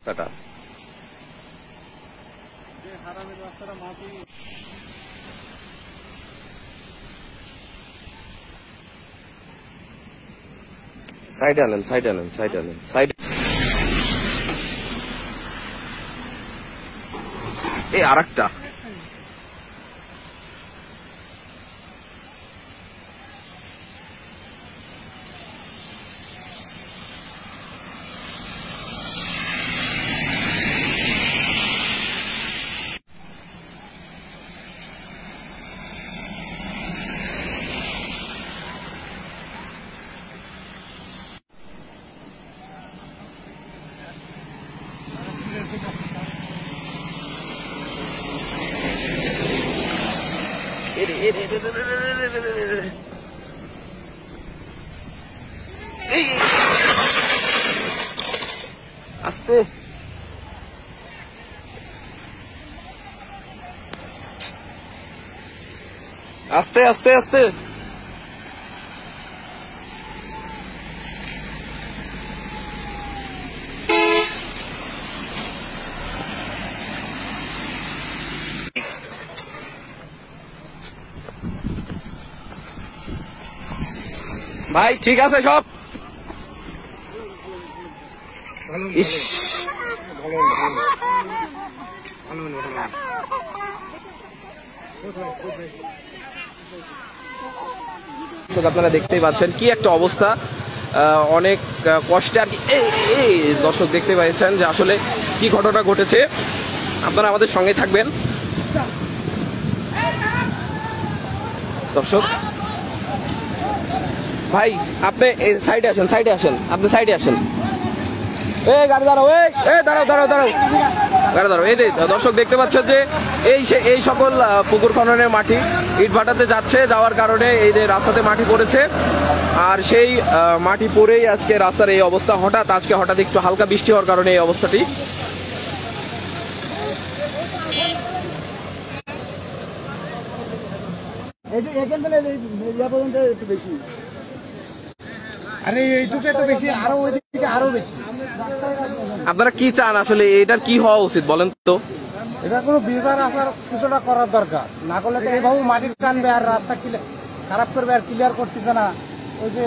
tata side আনেন side আনেন side আনেন সাইড এই আরেকটা আস্তে আস্তে আস্তে আস্তে ভাই ঠিক আছে সব আপনারা দেখতেই পাচ্ছেন কি একটা অবস্থা অনেক কষ্টে আর কি এই দর্শক দেখতে পাচ্ছেন যে আসলে কি ঘটনা ঘটেছে আপনারা আমাদের সঙ্গে থাকবেন দর্শক ভাই আপনি সাইডে আসেন আপনি সাইডে আসেন গাড়ি দাঁড়াও দাঁড়াও দাঁড়াও দাঁড়াও গাড়ি দাঁড়াও এই দর্শক দেখতে পাচ্ছেন যে এই সকল পুকুর খননের মাটি ইট ভাটাতে যাওয়ার কারণে এই যে রাস্তাতে মাটি পড়েছে আর সেই মাটি পড়েই আজকে রাস্তার এই অবস্থা হঠাৎ একটু হালকা বৃষ্টি হওয়ার কারণে এই অবস্থাটি আপনারা কি চান আসলে এটার কি হওয়া উচিত বলেন তো এটা কোনো বিচার আসার কিছুটা করার দরকার না করলে তো এইভাবে মাটি টানবে আর রাস্তা খারাপ করবে আর ক্লিয়ার করতেছে না ওই যে